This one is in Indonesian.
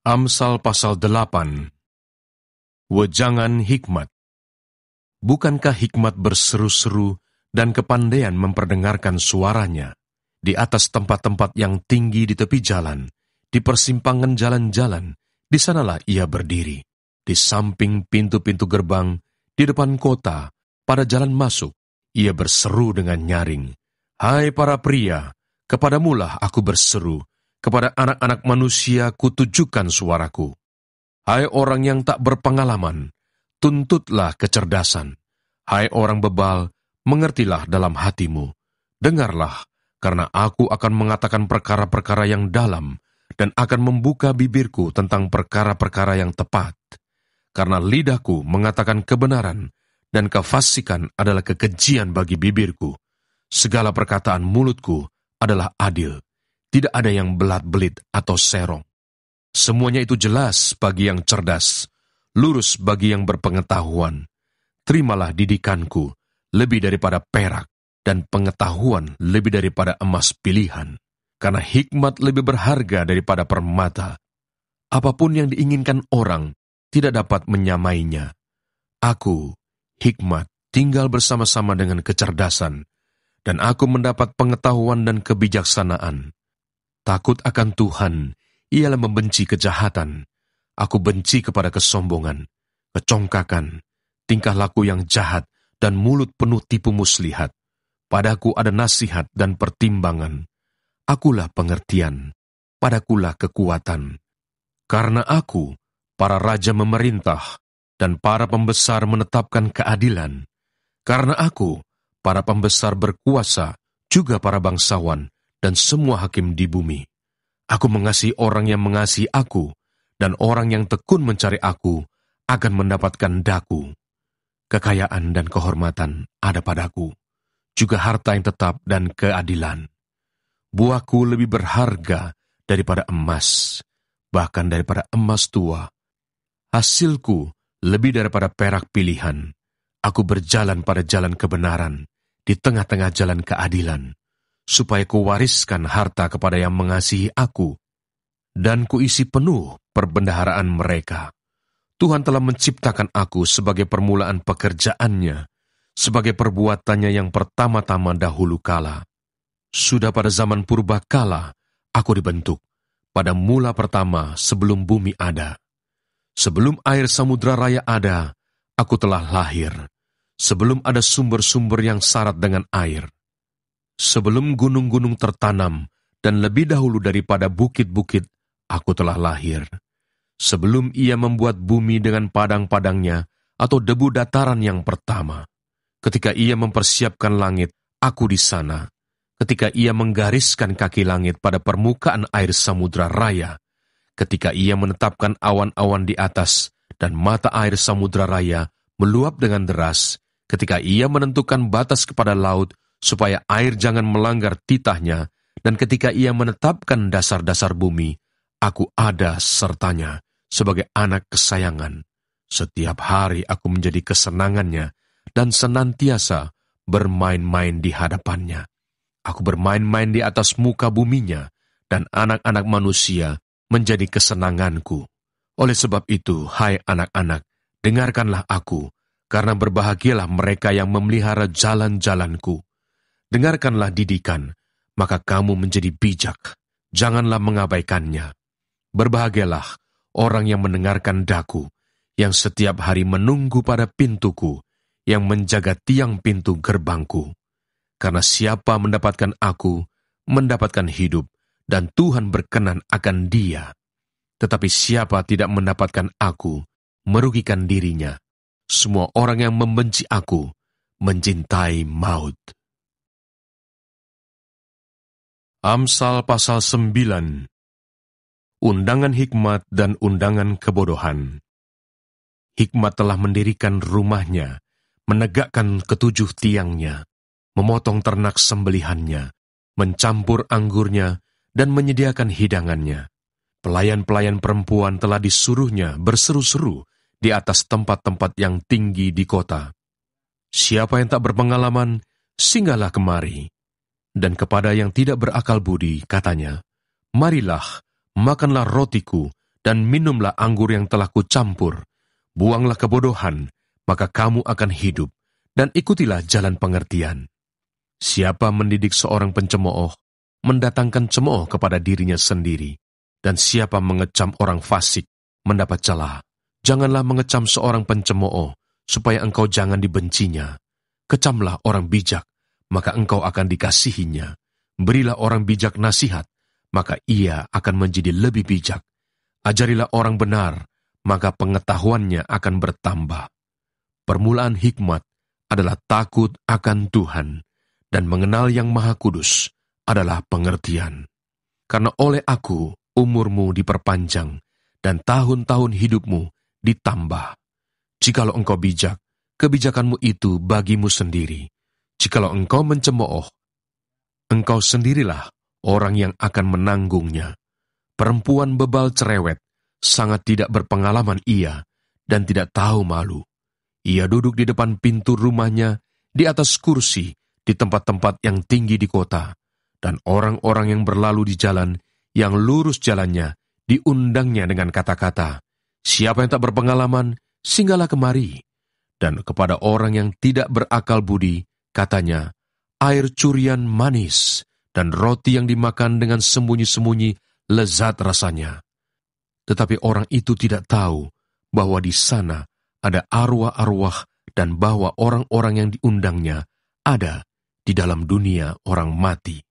Amsal pasal 8. Wejangan hikmat. Bukankah hikmat berseru-seru dan kepandaian memperdengarkan suaranya di atas tempat-tempat yang tinggi di tepi jalan, di persimpangan jalan-jalan, di sanalah ia berdiri, di samping pintu-pintu gerbang, di depan kota, pada jalan masuk, ia berseru dengan nyaring. Hai para pria, kepadamulah aku berseru, kepada anak-anak manusia kutujukan suaraku. Hai orang yang tak berpengalaman, tuntutlah kecerdasan. Hai orang bebal, mengertilah dalam hatimu. Dengarlah, karena aku akan mengatakan perkara-perkara yang dalam, dan akan membuka bibirku tentang perkara-perkara yang tepat. Karena lidahku mengatakan kebenaran, dan kefasikan adalah kekejian bagi bibirku. Segala perkataan mulutku adalah adil. Tidak ada yang belat-belit atau serong. Semuanya itu jelas bagi yang cerdas, lurus bagi yang berpengetahuan. Terimalah didikanku lebih daripada perak, dan pengetahuan lebih daripada emas pilihan. Karena hikmat lebih berharga daripada permata. Apapun yang diinginkan orang tidak dapat menyamainya. Aku, hikmat, tinggal bersama-sama dengan kecerdasan, dan aku mendapat pengetahuan dan kebijaksanaan. Takut akan Tuhan, ialah membenci kejahatan. Aku benci kepada kesombongan, kecongkakan, tingkah laku yang jahat, dan mulut penuh tipu muslihat. Padaku ada nasihat dan pertimbangan. Akulah pengertian, padakulah kekuatan. Karena aku, para raja memerintah, dan para pembesar menetapkan keadilan. Karena aku, para pembesar berkuasa, juga para bangsawan, dan semua hakim di bumi. Aku mengasihi orang yang mengasihi aku, dan orang yang tekun mencari aku akan mendapatkan daku. Kekayaan dan kehormatan ada padaku, juga harta yang tetap dan keadilan. Buahku lebih berharga daripada emas, bahkan daripada emas tua. Hasilku lebih daripada perak pilihan. Aku berjalan pada jalan kebenaran, di tengah-tengah jalan keadilan, supaya kuwariskan harta kepada yang mengasihi aku, dan kuisi penuh perbendaharaan mereka. Tuhan telah menciptakan aku sebagai permulaan pekerjaannya, sebagai perbuatannya yang pertama-tama dahulu kala. Sudah pada zaman purba kala, aku dibentuk, pada mula pertama sebelum bumi ada. Sebelum air samudra raya ada, aku telah lahir, sebelum ada sumber-sumber yang syarat dengan air. Sebelum gunung-gunung tertanam, dan lebih dahulu daripada bukit-bukit, aku telah lahir. Sebelum ia membuat bumi dengan padang-padangnya, atau debu dataran yang pertama. Ketika ia mempersiapkan langit, aku di sana. Ketika ia menggariskan kaki langit pada permukaan air samudra raya. Ketika ia menetapkan awan-awan di atas, dan mata air samudra raya meluap dengan deras. Ketika ia menentukan batas kepada laut, supaya air jangan melanggar titahnya, dan ketika ia menetapkan dasar-dasar bumi, aku ada sertanya sebagai anak kesayangan. Setiap hari aku menjadi kesenangannya, dan senantiasa bermain-main di hadapannya. Aku bermain-main di atas muka buminya, dan anak-anak manusia menjadi kesenanganku. Oleh sebab itu, hai anak-anak, dengarkanlah aku, karena berbahagialah mereka yang memelihara jalan-jalanku. Dengarkanlah didikan, maka kamu menjadi bijak. Janganlah mengabaikannya. Berbahagialah orang yang mendengarkan daku, yang setiap hari menunggu pada pintuku, yang menjaga tiang pintu gerbangku. Karena siapa mendapatkan aku, mendapatkan hidup, dan Tuhan berkenan akan dia. Tetapi siapa tidak mendapatkan aku, merugikan dirinya. Semua orang yang membenci aku, mencintai maut. Amsal pasal 9. Undangan hikmat dan undangan kebodohan. Hikmat telah mendirikan rumahnya, menegakkan ketujuh tiangnya, memotong ternak sembelihannya, mencampur anggurnya, dan menyediakan hidangannya. Pelayan-pelayan perempuan telah disuruhnya berseru-seru di atas tempat-tempat yang tinggi di kota. Siapa yang tak berpengalaman, singgahlah kemari. Dan kepada yang tidak berakal budi, katanya, marilah, makanlah rotiku, dan minumlah anggur yang telah kucampur. Buanglah kebodohan, maka kamu akan hidup, dan ikutilah jalan pengertian. Siapa mendidik seorang pencemooh, mendatangkan cemooh kepada dirinya sendiri, dan siapa mengecam orang fasik, mendapat celah. Janganlah mengecam seorang pencemooh, supaya engkau jangan dibencinya. Kecamlah orang bijak, maka engkau akan dikasihinya. Berilah orang bijak nasihat, maka ia akan menjadi lebih bijak. Ajarilah orang benar, maka pengetahuannya akan bertambah. Permulaan hikmat adalah takut akan Tuhan, dan mengenal Yang Maha Kudus adalah pengertian. Karena oleh aku umurmu diperpanjang, dan tahun-tahun hidupmu ditambah. Jikalau engkau bijak, kebijakanmu itu bagimu sendiri. Jikalau engkau mencemooh, engkau sendirilah orang yang akan menanggungnya. Perempuan bebal cerewet, sangat tidak berpengalaman ia, dan tidak tahu malu. Ia duduk di depan pintu rumahnya, di atas kursi, di tempat-tempat yang tinggi di kota, dan orang-orang yang berlalu di jalan, yang lurus jalannya, diundangnya dengan kata-kata, "Siapa yang tak berpengalaman, singgahlah kemari." Dan kepada orang yang tidak berakal budi, katanya, "Air curian manis, dan roti yang dimakan dengan sembunyi-sembunyi lezat rasanya." Tetapi orang itu tidak tahu bahwa di sana ada arwah-arwah dan bahwa orang-orang yang diundangnya ada di dalam dunia orang mati.